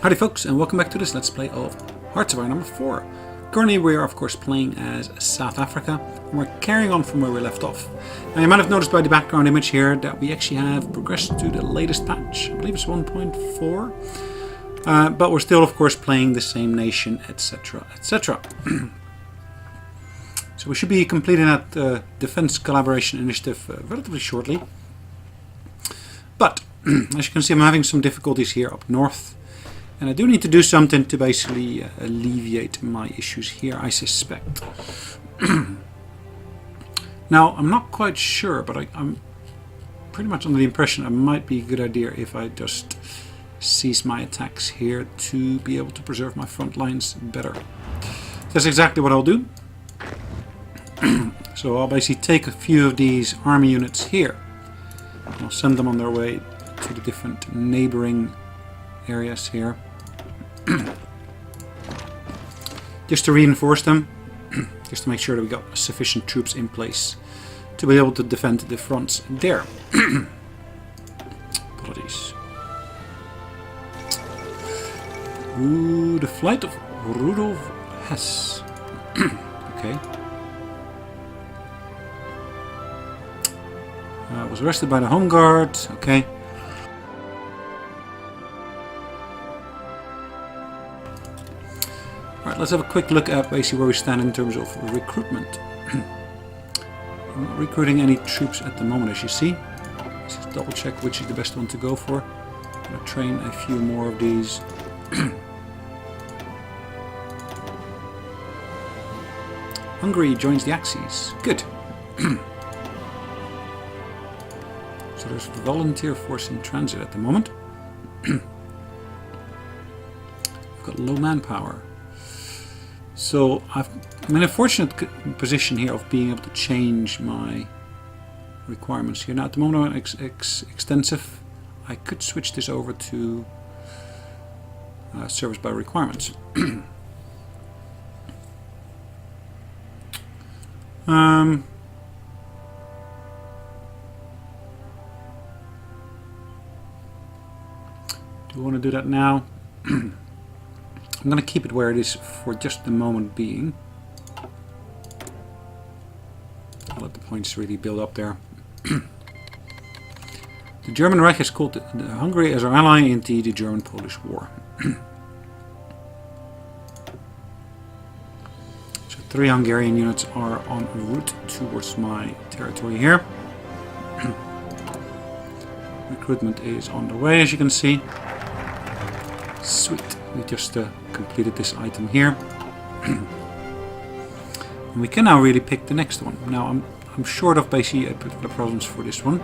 Howdy folks, and welcome back to this Let's Play of Hearts of Iron number 4. Currently we are of course playing as South Africa, and we're carrying on from where we left off. Now you might have noticed by the background image here that we actually have progressed to the latest patch. I believe it's 1.4. But we're still of course playing the same nation, etc, etc. So we should be completing that defense collaboration initiative relatively shortly. But as you can see, I'm having some difficulties here up north. And I do need to do something to basically alleviate my issues here, I suspect. Now, I'm not quite sure, but I'm pretty much under the impression it might be a good idea if I just cease my attacks here to be able to preserve my front lines better. That's exactly what I'll do. So I'll basically take a few of these army units here. And I'll send them on their way to the different neighboring areas here. Just to reinforce them, just to make sure that we got sufficient troops in place to be able to defend the fronts there. Apologies. Ooh, the flight of Rudolf Hess. Okay. Was arrested by the Home Guard. Okay. Alright, let's have a quick look at basically where we stand in terms of recruitment. I'm not recruiting any troops at the moment, as you see. Let's just double check which is the best one to go for. I'm going to train a few more of these. Hungary joins the Axis. Good. So there's a volunteer force in transit at the moment. I've got low manpower. So I'm in a fortunate position here of being able to change my requirements here. Now at the moment I'm extensive. I could switch this over to service by requirements. Do I want to do that now? I'm going to keep it where it is for just the moment being. I'll let the points really build up there. The German Reich has called Hungary as our ally in the German-Polish War. So 3 Hungarian units are en route towards my territory here. Recruitment is on the way, as you can see. Sweet. We just completed this item here. And we can now really pick the next one. Now I'm short of basically a particular province for this one.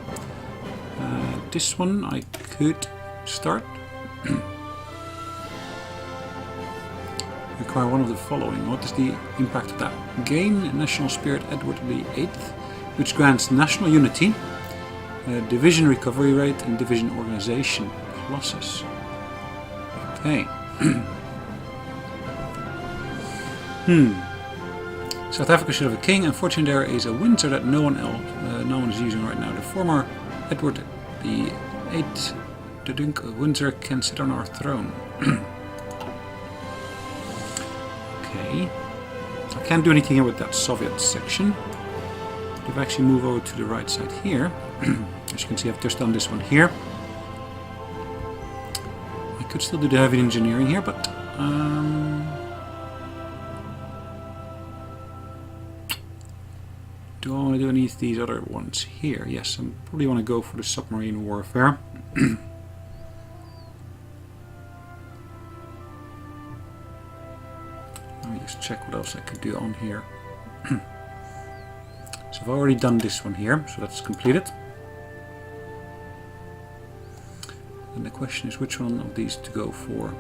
This one I could start. Require one of the following. What is the impact of that? Gain National Spirit Edward VIII, which grants national unity, division recovery rate, and division organization pluses. Okay. South Africa should have a king. Unfortunately, there is a Windsor that no one is using right now. The former Edward VIII, the Duke of Windsor, can sit on our throne. Okay. I can't do anything here with that Soviet section. If I actually move over to the right side here, as you can see, I've just done this one here. I could still do the heavy engineering here, but do I want to do any of these other ones here? Yes, I probably want to go for the submarine warfare. Let me just check what else I could do on here. So I've already done this one here, so that's completed. And the question is which one of these to go for.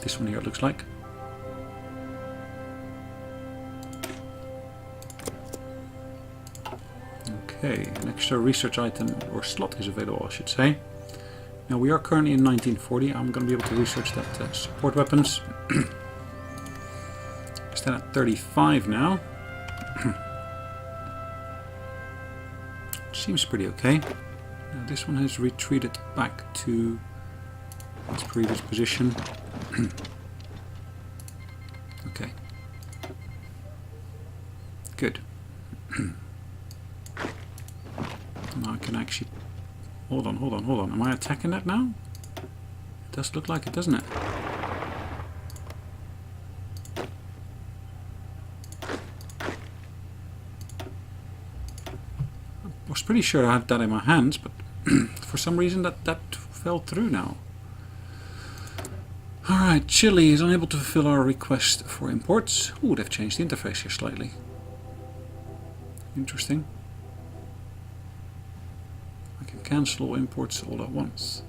This one here, it looks like. Okay, an extra research item or slot is available, I should say. Now we are currently in 1940. I'm going to be able to research that support weapons. Stand at 35 now. Seems pretty okay. Now this one has retreated back to its previous position. Okay. Good. Now I can actually... Hold on. Am I attacking that now? It does look like it, doesn't it? I was pretty sure I had that in my hands, but for some reason that fell through now. Alright, Chile is unable to fulfill our request for imports. Ooh, they've changed the interface here slightly. Interesting. I can cancel all imports all at once.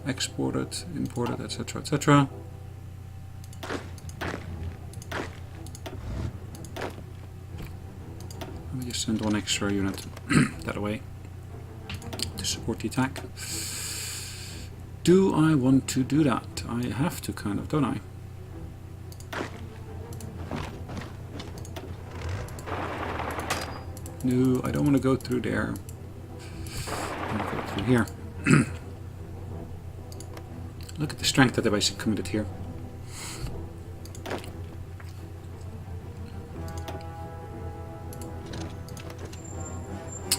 Export it, import it, etc, etc. Let me just send one extra unit that way to support the attack. Do I want to do that? I have to, kind of, don't I? No, I don't want to go through there. I want to go through here. Look at the strength that they basically committed here.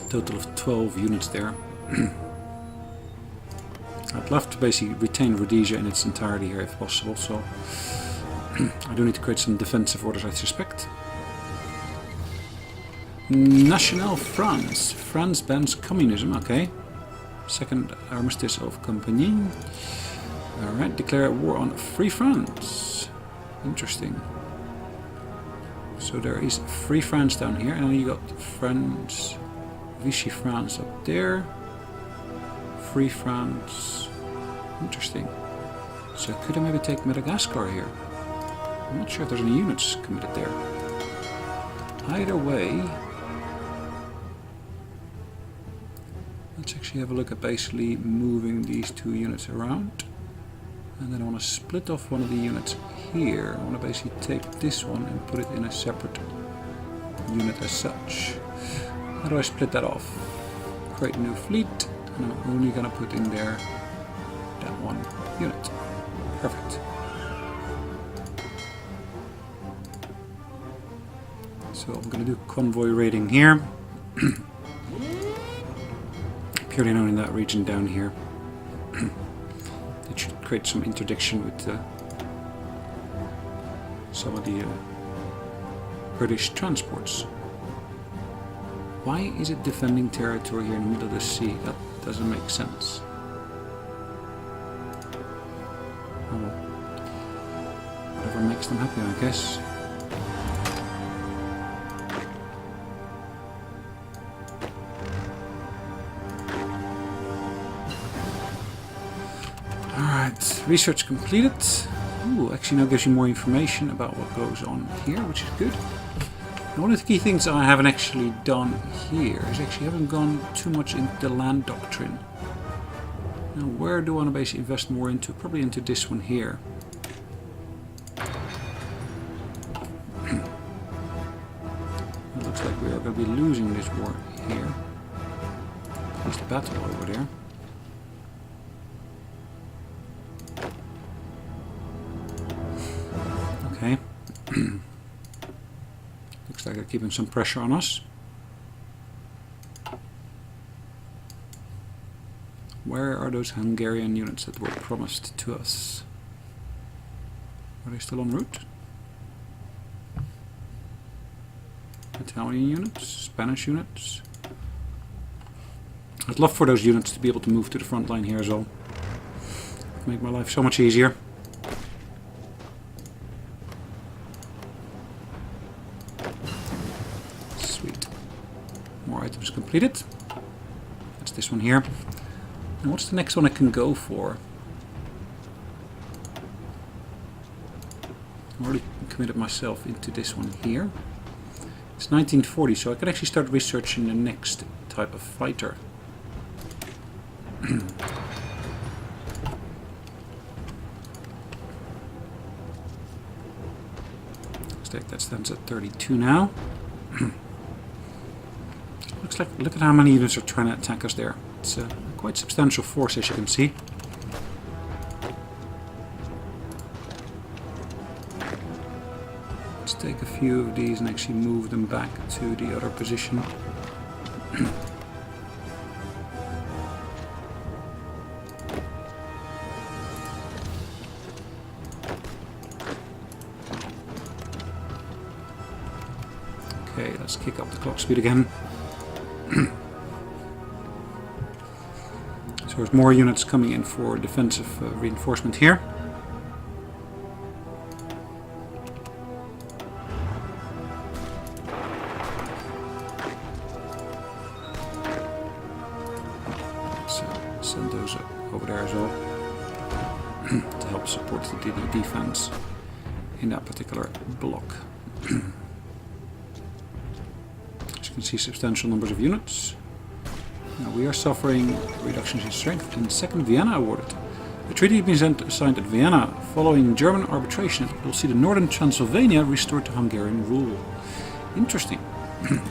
Total of 12 units there. I'd love to basically retain Rhodesia in its entirety here if possible, so I do need to create some defensive orders, I suspect. National France. France bans communism, okay. Second armistice of Compagnie. Alright, declare war on Free France. Interesting. So there is Free France down here, and then you got France, Vichy France up there. Free France. Interesting. So could I maybe take Madagascar here? I'm not sure if there's any units committed there. Either way, let's actually have a look at basically moving these two units around. And then I want to split off one of the units here. I want to basically take this one and put it in a separate unit as such. How do I split that off? Create a new fleet. And I'm only going to put in there that one unit. Perfect. So I'm going to do convoy raiding here. Purely known in that region down here. It should create some interdiction with some of the British transports. Why is it defending territory here in the middle of the sea? That doesn't make sense. Oh well. Whatever makes them happy, I guess. Alright, research completed. Ooh, actually now gives you more information about what goes on here, which is good. And one of the key things I haven't actually done here is actually haven't gone too much into the land doctrine. Now where do I want to basically invest more into? Probably into this one here. It looks like we are going to be losing this war here. At least the battle over there. Okay. Looks like they're keeping some pressure on us. Where are those Hungarian units that were promised to us? Are they still en route? Italian units? Spanish units? I'd love for those units to be able to move to the front line here as well. Make my life so much easier. Sweet. More items completed. That's this one here. And what's the next one I can go for? I've already committed myself into this one here. It's 1940, so I can actually start researching the next type of fighter. That stands at 32 now. Looks like, look at how many units are trying to attack us there. It's a quite substantial force, as you can see. take a few of these and actually move them back to the other position. Okay, let's kick up the clock speed again. So there's more units coming in for defensive reinforcement here. So send those over there as well to help support the defense in that particular block. As you can see, substantial numbers of units. Now we are suffering reductions in strength, and second Vienna awarded. A treaty has been signed at Vienna following German arbitration. We'll see the northern Transylvania restored to Hungarian rule. Interesting. Interesting.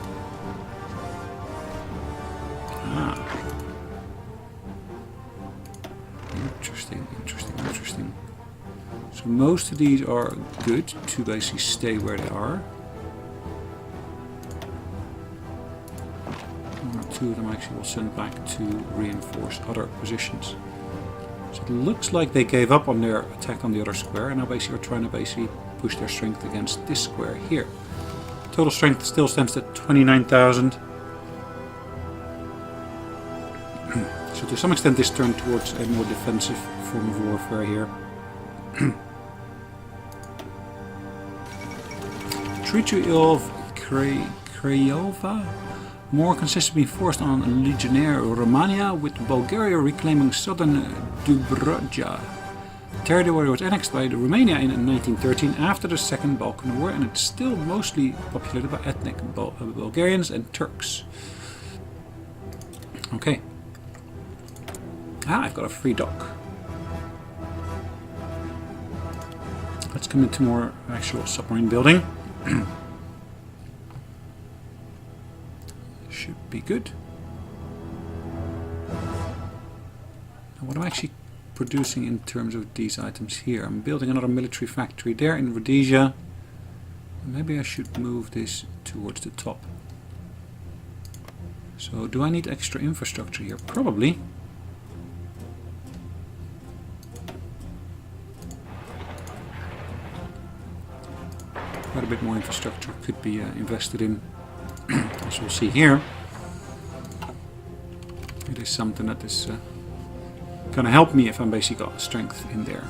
So most of these are good to basically stay where they are. One or two of them actually will send back to reinforce other positions. So it looks like they gave up on their attack on the other square and now basically are trying to push their strength against this square here. Total strength still stands at 29,000. So to some extent this turned towards a more defensive form of warfare here. Treaty of Craiova more consistently forced on Legionnaire Romania, with Bulgaria reclaiming southern Dobruja. Territory was annexed by Romania in 1913 after the Second Balkan War, and it's still mostly populated by ethnic Bulgarians and Turks. Okay. I've got a free dock. Let's come into more actual submarine building. Should be good. Now what I'm actually producing in terms of these items here. I'm building another military factory there in Rhodesia. Maybe I should move this towards the top. So do I need extra infrastructure here? Probably. Quite a bit more infrastructure could be invested in. As we'll see here, it is something that is going to help me if I'm basically got strength in there.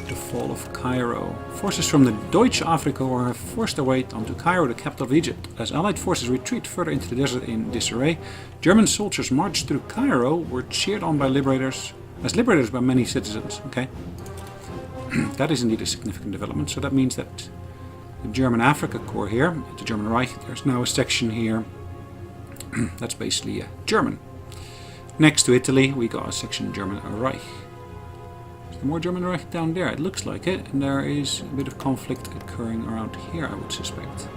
The fall of Cairo. Forces from the Deutsche Afrika Corps have forced their way onto Cairo, the capital of Egypt. As Allied forces retreat further into the desert in disarray, German soldiers marched through Cairo, were cheered on by liberators by many citizens. Okay, that is indeed a significant development. So that means that the German Afrika Corps here, the German Reich, there's now a section here that's basically German. Next to Italy, we got a section German Reich. Is there more German Reich down there? It looks like it, and there is a bit of conflict occurring around here, I would suspect.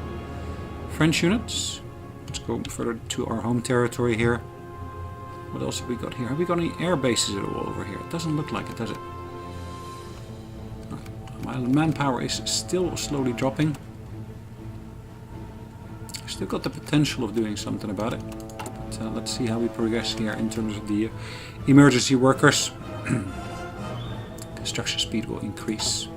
French units. Let's go further to our home territory here. What else have we got here? Have we got any air bases at all over here? It doesn't look like it, does it? My manpower is still slowly dropping. Still got the potential of doing something about it. But let's see how we progress here in terms of the emergency workers. Construction speed will increase.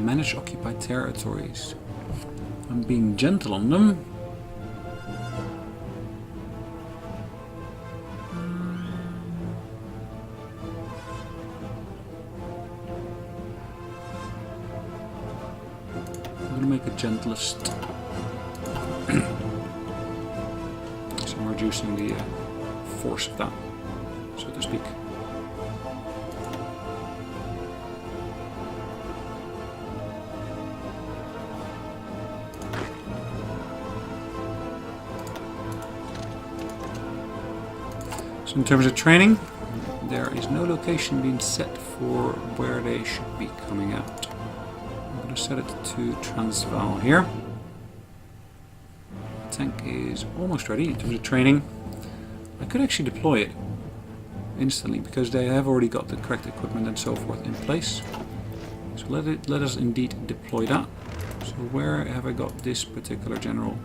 Manage occupied territories. I'm being gentle on them. I'm going to make it gentlest. So I'm reducing the force of that, so to speak. In terms of training, there is no location being set for where they should be coming out. I'm going to set it to Transvaal here. tank is almost ready in terms of training. I could actually deploy it instantly because they have already got the correct equipment and so forth in place. So let us indeed deploy that. So where have I got this particular general?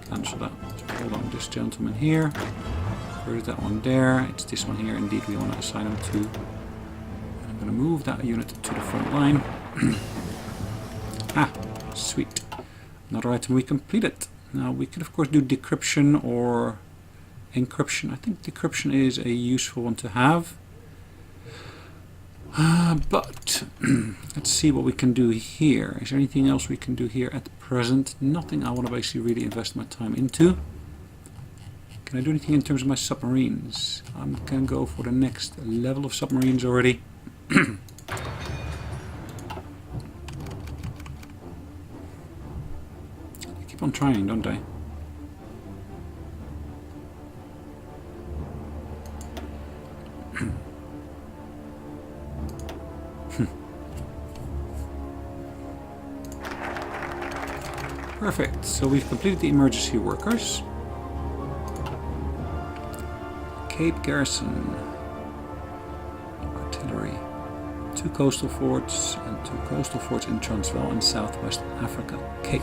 Cancel that. So hold on, this gentleman here. Where is that one there? It's this one here. Indeed, we want to assign him to. I'm going to move that unit to the front line. Ah, sweet. Another item we completed. Now we could of course do decryption or encryption. I think decryption is a useful one to have. But let's see what we can do here. Is there anything else we can do here at present? Nothing I want to basically really invest my time into. Can I do anything in terms of my submarines? I'm going to go for the next level of submarines already. I keep on trying, don't I? Perfect, so we've completed the emergency workers. Cape Garrison. Artillery. 2 coastal forts and 2 coastal forts in Transvaal and Southwest Africa. Cape.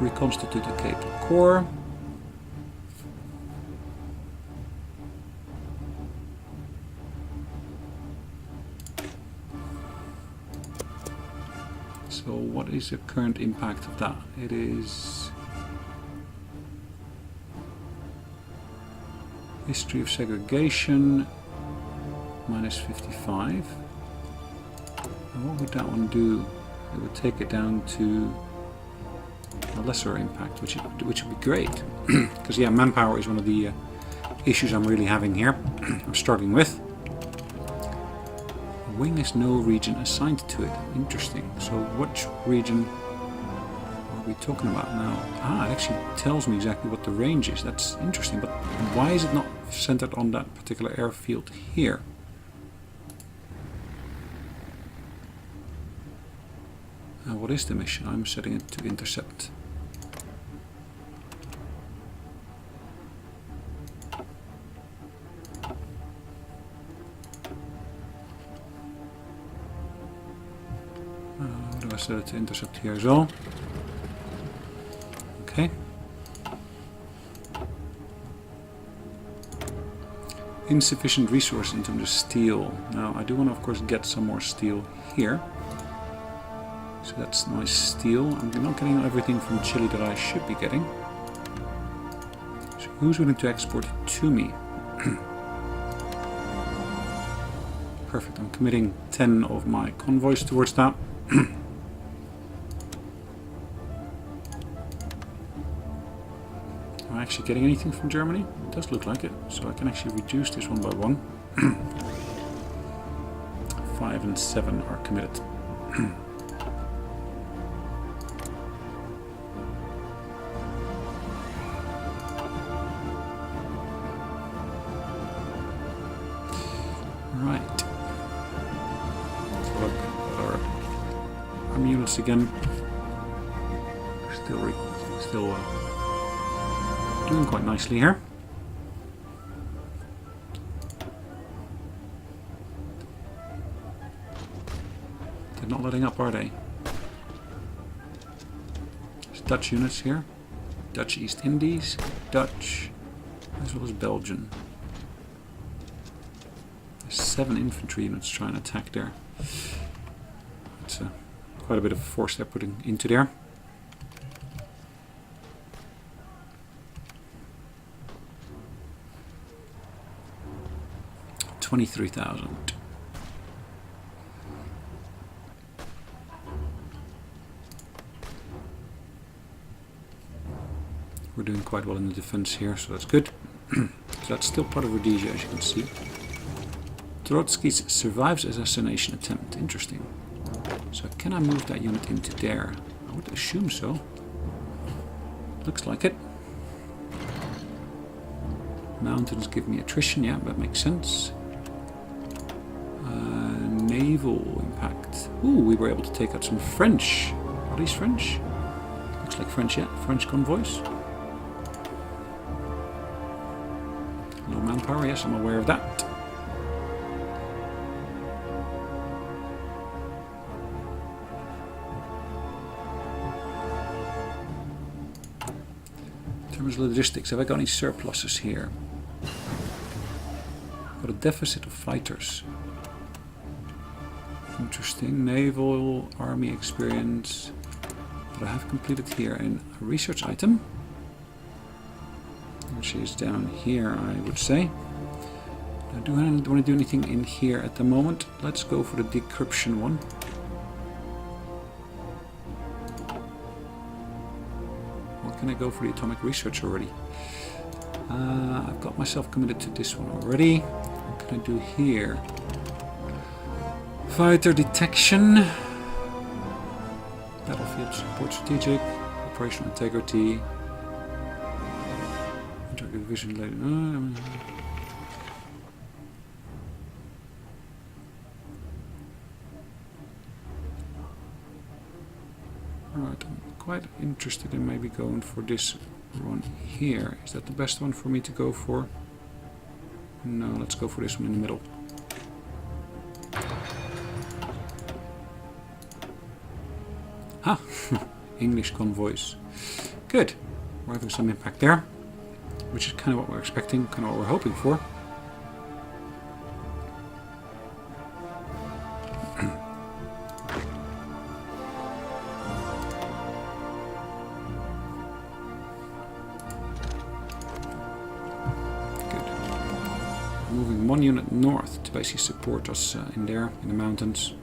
Reconstitute the Cape Corps. So what is the current impact of that? It is history of segregation minus 55. And what would that one do? It would take it down to a lesser impact, which would be great. Because yeah, manpower is one of the issues I'm really having here. I'm struggling with. Wing has no region assigned to it. Interesting. So which region are we talking about now? Ah, it actually tells me exactly what the range is. That's interesting. But why is it not centered on that particular airfield here? What is the mission? I'm setting it to intercept. I set it to intercept here as well. Okay. Insufficient resource in terms of steel. Now I do want to of course get some more steel here. So that's nice steel. I'm not getting everything from Chile that I should be getting. So who's willing to export it to me? Perfect. I'm committing 10 of my convoys towards that. Am I actually getting anything from Germany? It does look like it, so I can actually reduce this one by 1. 5 and 7 are committed. Right. Look at our army units again. Still doing quite nicely here. They're not letting up, are they? There's Dutch units here. Dutch East Indies, Dutch, as well as Belgian. There's 7 infantry units trying to attack there. It's quite a bit of force they're putting into there. 23,000. We're doing quite well in the defense here, so that's good. So that's still part of Rhodesia, as you can see. Trotsky's survives assassination attempt. Interesting. So can I move that unit into there? I would assume so. Looks like it. Mountains give me attrition. Yeah, that makes sense. Naval impact. Ooh, we were able to take out some French Are these French? Looks like French, yeah. French convoys. Low manpower, yes, I'm aware of that. In terms of logistics, have I got any surpluses here? Got a deficit of fighters. Interesting. Naval, army experience. But I have completed here a research item. Which is down here, I would say. I don't want to do anything in here at the moment. Let's go for the decryption one. Or can I go for the atomic research already? I've got myself committed to this one already. What can I do here? Fighter detection. Battlefield support strategic. Operational integrity. Vision later. Alright, I'm quite interested in maybe going for this one here. Is that the best one for me to go for? No, let's go for this one in the middle. Ha! English convoys. Good. We're having some impact there. Which is kind of what we're expecting, kind of what we're hoping for. Good. Moving one unit north to basically support us in there, in the mountains.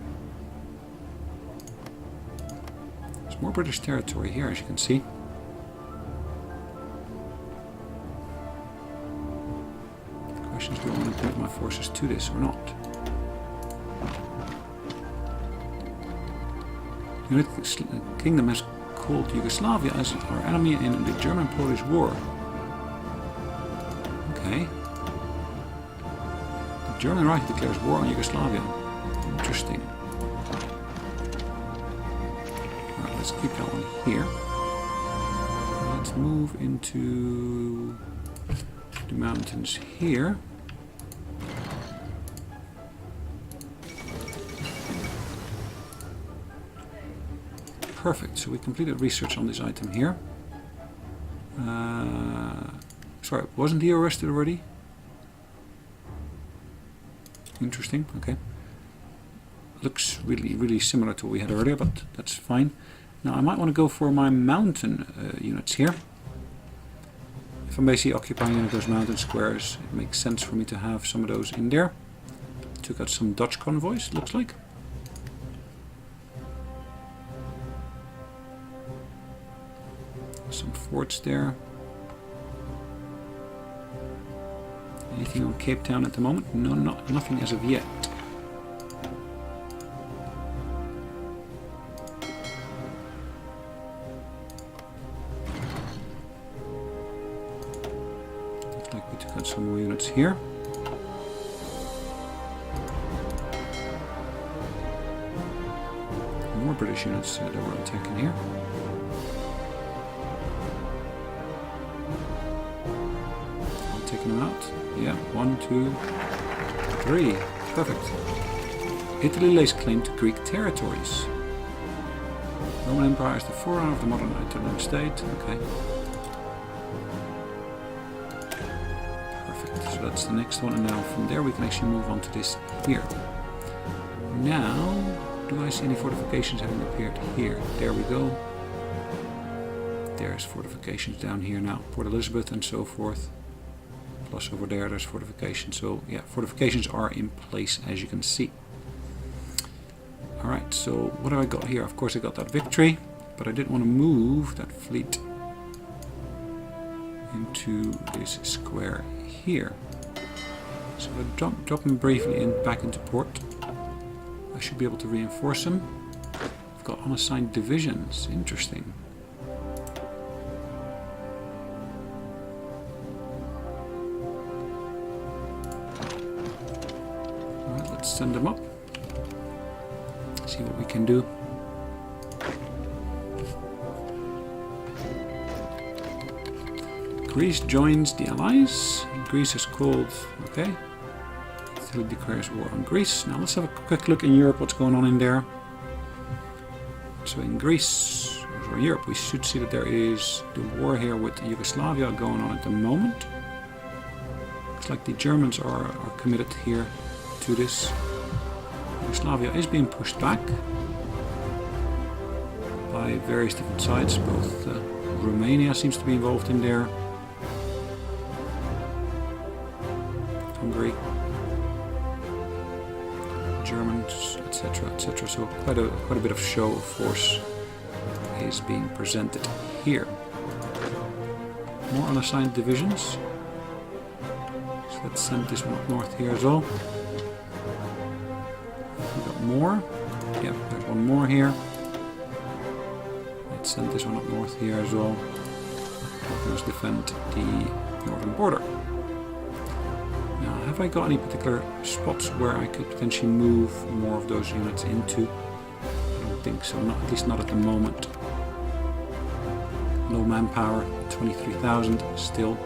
There's more British territory here, as you can see. Do I want to commit my forces to this or not? The United Kingdom has called Yugoslavia as our enemy in the German-Polish War. Okay. The German Reich declares war on Yugoslavia. Interesting. Alright, let's keep that one here. Let's move into the mountains here. Perfect, so we completed research on this item here. Sorry, wasn't he arrested already? Interesting, okay. Looks really similar to what we had earlier, but that's fine. Now I might want to go for my mountain units here. If I'm basically occupying one of those mountain squares, it makes sense for me to have some of those in there. Took out some Dutch convoys, looks like. Some forts there. Anything on Cape Town at the moment? No, nothing as of yet. Looks like we took out some more units here. More British units that were attacking here. Taking them out. Yeah, 1, 2, 3. Perfect. Italy lays claim to Greek territories. Roman Empire is the forerunner of the modern Italian state. Okay. Perfect. So that's the next one, and now from there we can actually move on to this here. Now, do I see any fortifications having appeared here? There we go. There's fortifications down here now. Port Elizabeth and so forth. Plus over there's fortifications. So yeah, fortifications are in place, as you can see. Alright, so what have I got here? Of course I got that victory, but I didn't want to move that fleet into this square here. So if I drop them briefly back into port, I should be able to reinforce them. I've got unassigned divisions. Interesting. Send them up. See what we can do. Greece joins the Allies. Greece is called, okay. Italy declares war on Greece. Now let's have a quick look in Europe, what's going on in there. So in Greece, or Europe, we should see that there is the war here with Yugoslavia going on at the moment. Looks like the Germans are committed here to this. Yugoslavia is being pushed back by various different sides. Both Romania seems to be involved in there. Hungary, Germans, etc., etc. So quite a bit of show of force is being presented here. More unassigned divisions. So let's send this one up north here as well. We got more. Yep, there's one more here. Let's send this one up north here as well. Helping us defend the northern border. Now, have I got any particular spots where I could potentially move more of those units into? I don't think so, at least not at the moment. Low manpower, 23,000 still.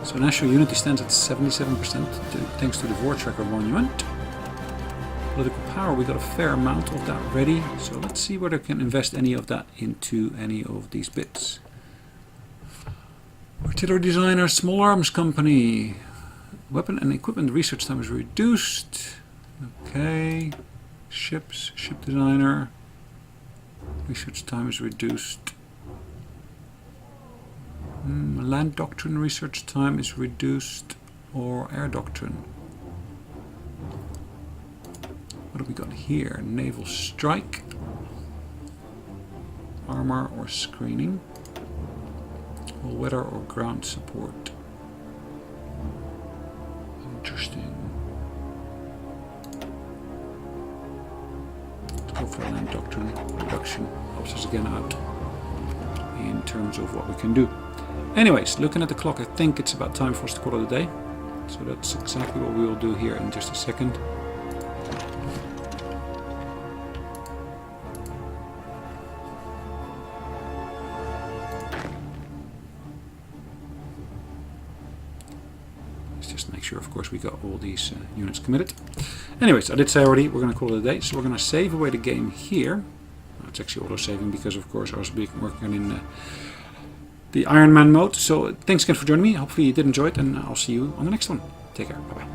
So national unity stands at 77% thanks to the War Tracker monument. Political power, we got a fair amount of that ready. So let's see whether I can invest any of that into any of these bits. Artillery designer, small arms company. Weapon and equipment research time is reduced. Okay. Ships, ship designer. Research time is reduced. Land doctrine research time is reduced. Or air doctrine. What have we got here? Naval strike. Armor or screening. All weather or ground support. Interesting. Let's go for land doctrine reduction. Helps us again out in terms of what we can do. Anyways, looking at the clock, I think it's about time for us to call it a day. So that's exactly what we will do here in just a second. Just make sure, of course, we got all these units committed. Anyways, I did say already we're going to call it a day, so we're going to save away the game here. It's actually auto-saving because, of course, I was working in the Iron Man mode. So thanks again for joining me. Hopefully you did enjoy it, and I'll see you on the next one. Take care. Bye-bye.